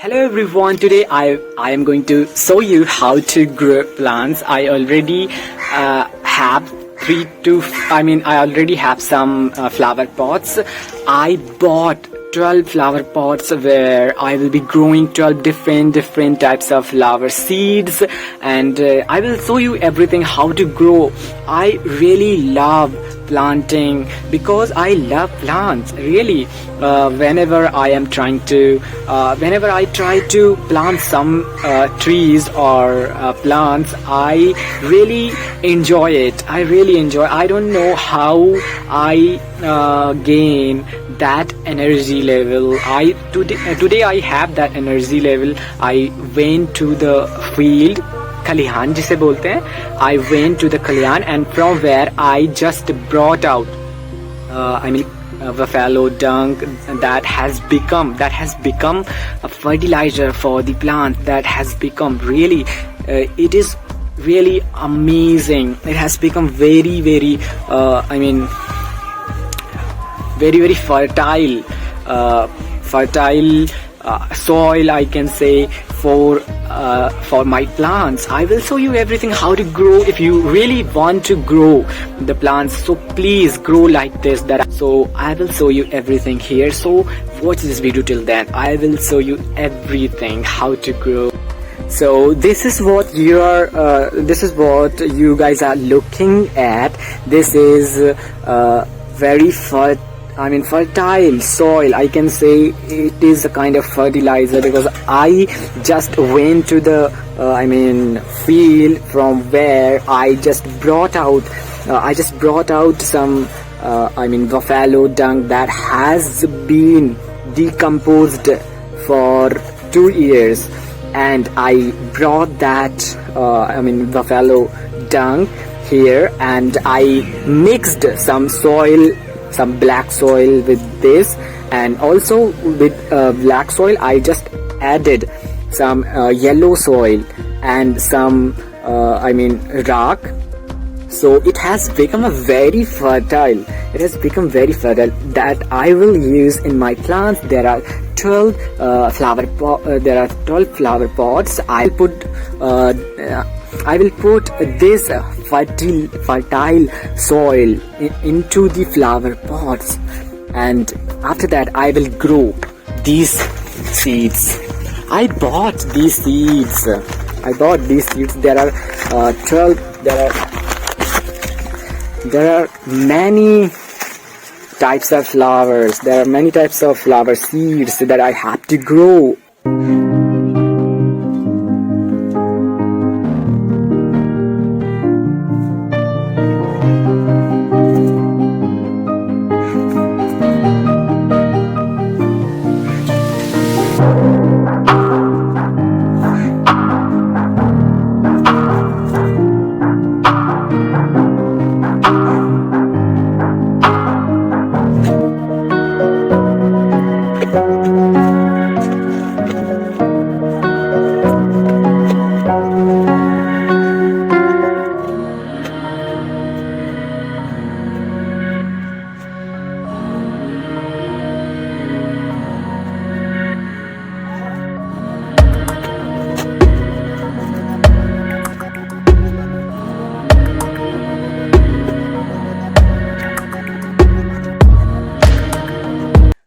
Hello everyone, today I am going to show you how to grow plants. I already have I already have some flower pots. I bought 12 flower pots where I will be growing 12 different types of flower seeds, and I will show you everything how to grow. I really love planting because I love plants really. Whenever I try to plant some trees or plants, I really enjoy it. I don't know how I gain that energy level. Today I have that energy level. I went to the field, खलिहान जिसे बोलते हैं. I went to the खलिहान, and from where I just brought out buffalo dung that has become a fertilizer for the plant. That has become really it is really amazing. It has become very fertile soil, I can say, for my plants. I will show you everything how to grow. If you really want to grow the plants, so please grow like this. So I will show you everything here. So watch this video till then. I will show you everything how to grow. So this is what you guys are looking at. This is very fertile soil. I can say it is a kind of fertilizer because I just went to the field from where I just brought out some buffalo dung that has been decomposed for 2 years, and I brought that buffalo dung here, and I mixed some black soil with this, and also with black soil I just added some yellow soil and some rock. So it has become very fertile. That I will use in my plants. There are 12 flower pots. I will put this fertile soil into the flower pots, and after that I will grow these seeds. I bought these seeds. There are 12. There are many types of flowers. There are many types of flower seeds that I have to grow.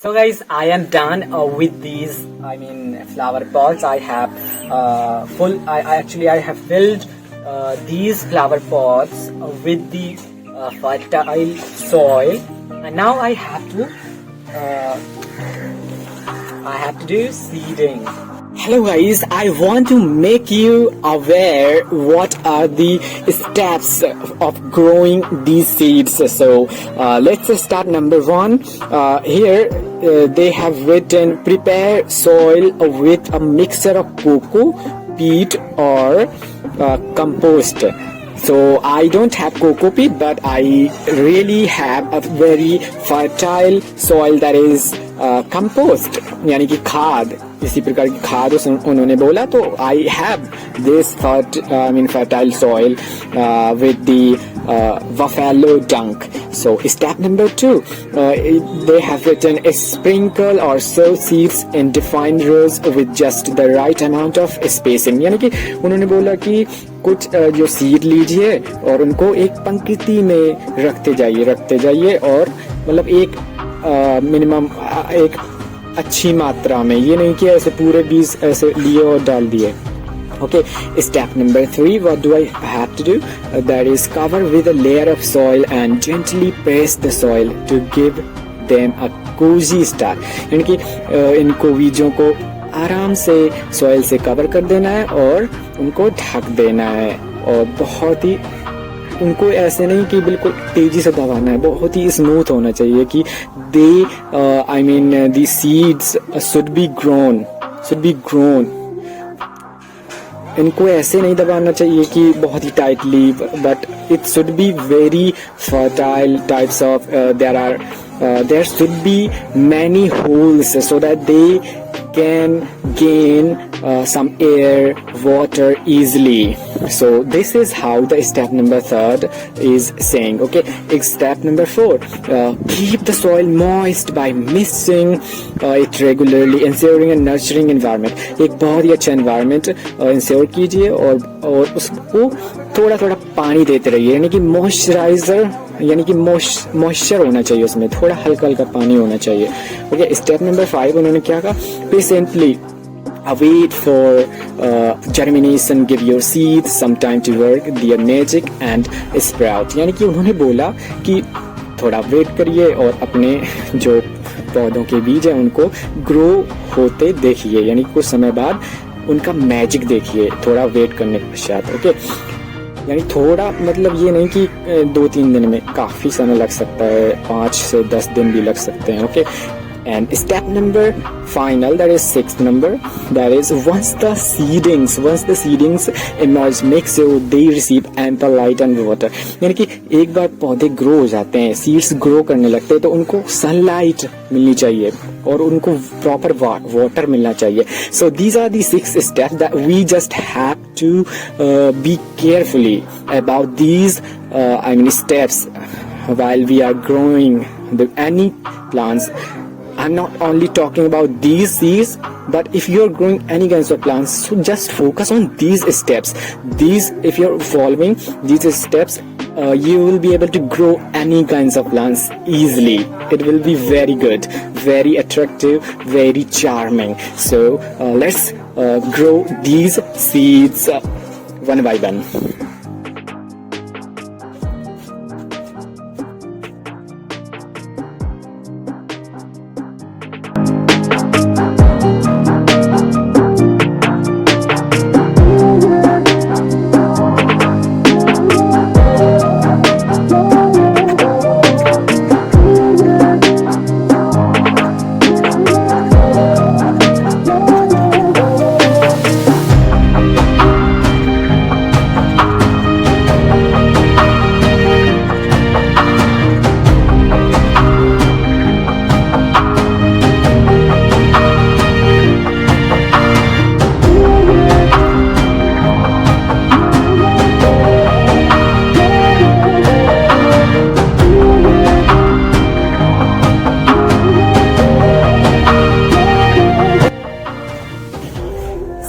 So guys, I am done with these flower pots. I have I have filled these flower pots with the fertile soil, and now I have to do seeding. Hello guys, I want to make you aware what are the steps of growing these seeds. So let's start. Number 1, here they have written prepare soil with a mixture of cocoa, peat or compost. So I don't have cocoa peat, but I really have a very fertile soil, that is compost, यानी कि खाद, इसी प्रकार की खाद उन्होंने बोला. तो I have this fertile soil with the buffalo dung. So step number 2, they have written sprinkle or sow seeds in defined rows with just the right amount of spacing. यानी कि उन्होंने बोला कि कुछ जो सीड लीजिए और उनको एक पंक्ति में रखते जाइए और मतलब एक मिनिमम एक अच्छी मात्रा में, ये नहीं कि ऐसे पूरे बीज ऐसे लिए और डाल दिए. Okay, step number 3, what do I have to do? That is cover with a layer of soil and gently press the soil to give them a cozy start. यानी कि इनको बीजों को आराम से सॉइल से कवर कर देना है और उनको ढक देना है, और बहुत ही उनको ऐसे नहीं कि बिल्कुल तेजी से दबाना है, बहुत ही स्मूथ होना चाहिए कि the seeds should be grown. इनको ऐसे नहीं दबाना चाहिए कि बहुत ही tightly, but it should be very fertile types of, there should be many holes so that they can gain some air, water easily. So this is how the step number 3 is saying. Okay, step number 4, keep the soil moist by mixing it regularly, ensuring a nurturing environment. एक बहुत ही अच्छा environment ensure कीजिए और उसको थोड़ा थोड़ा पानी देते रहिए, यानी कि मॉइस्चराइजर, यानी कि मॉइस्चर होना चाहिए, उसमें थोड़ा हल्का हल्का पानी होना चाहिए. ओके, स्टेप नंबर 5 उन्होंने क्या कहा, patiently await for germination, give your seeds some time to work their magic and sprout. यानी कि उन्होंने बोला कि थोड़ा वेट करिए और अपने जो पौधों के बीज हैं उनको ग्रो होते देखिए, यानी कुछ समय बाद उनका मैजिक देखिए थोड़ा वेट करने के पश्चात. ओके, यानी थोड़ा मतलब ये नहीं कि 2-3 दिन में, काफ़ी समय लग सकता है, 5 से 10 दिन भी लग सकते हैं. Okay, and step number final, that is 6th number, that is once the seedlings emerge, make sure they receive ample light and water. यानी कि एक बार पौधे ग्रो हो जाते हैं, सीड्स ग्रो करने लगते हैं, तो उनको सनलाइट मिलनी चाहिए और उनको प्रॉपर वाटर मिलना चाहिए. So these are the 6 steps that we just have to be carefully about these steps while we are growing any plants. I'm not only talking about these seeds, but if you're growing any kinds of plants, so just focus on these steps. If you're following these steps, you will be able to grow any kinds of plants easily. It will be very good, very attractive, very charming. So let's grow these seeds one by one.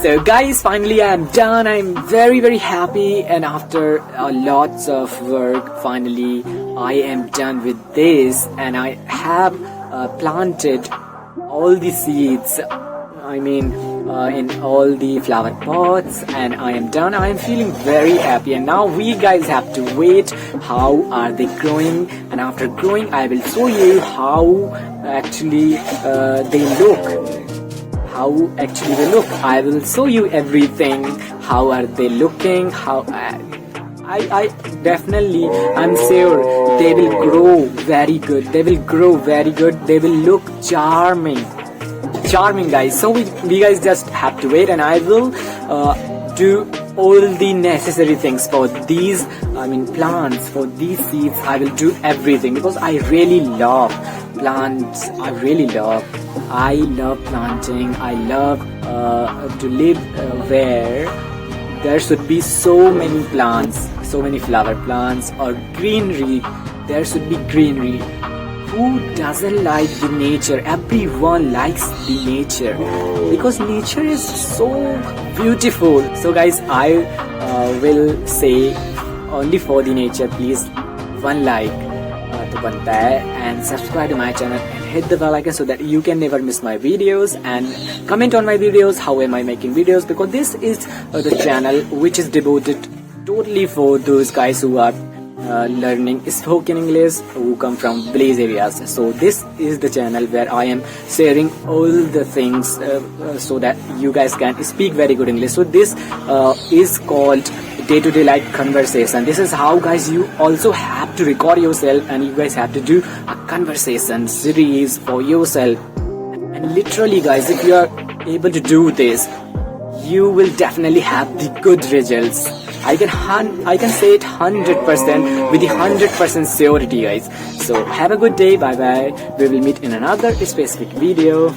So guys, finally I am done. I am very happy, and after lots of work, finally I am done with this, and I have planted all the seeds, in all the flower pots, and I am done. I am feeling very happy, and now we guys have to wait how are they growing, and after growing I will show you how actually they look. I will show you everything. How are they looking? I definitely, I'm sure they will grow very good. They will look charming, guys. So we guys just have to wait, and I will do all the necessary things for these plants, for these seeds. I will do everything because I really love plants. I love planting. I love to live where there should be so many plants, so many flower plants or greenery. There should be greenery. Who doesn't like the nature? Everyone likes the nature because nature is so beautiful. So guys, I will say only for the nature, please one like to बनता है, and subscribe to my channel and hit the bell icon so that you can never miss my videos, and comment on my videos how am I making videos, because this is the channel which is devoted totally for those guys who are learning spoken English, who come from village areas. So this is the channel where I am sharing all the things so that you guys can speak very good English. So this is called day-to-day like conversation. This is how guys you also have to record yourself, and you guys have to do a conversation series for yourself. And literally guys, if you are able to do this, you will definitely have the good results. I can say it 100% with the 100% surety guys. So have a good day. Bye bye. We will meet in another specific video.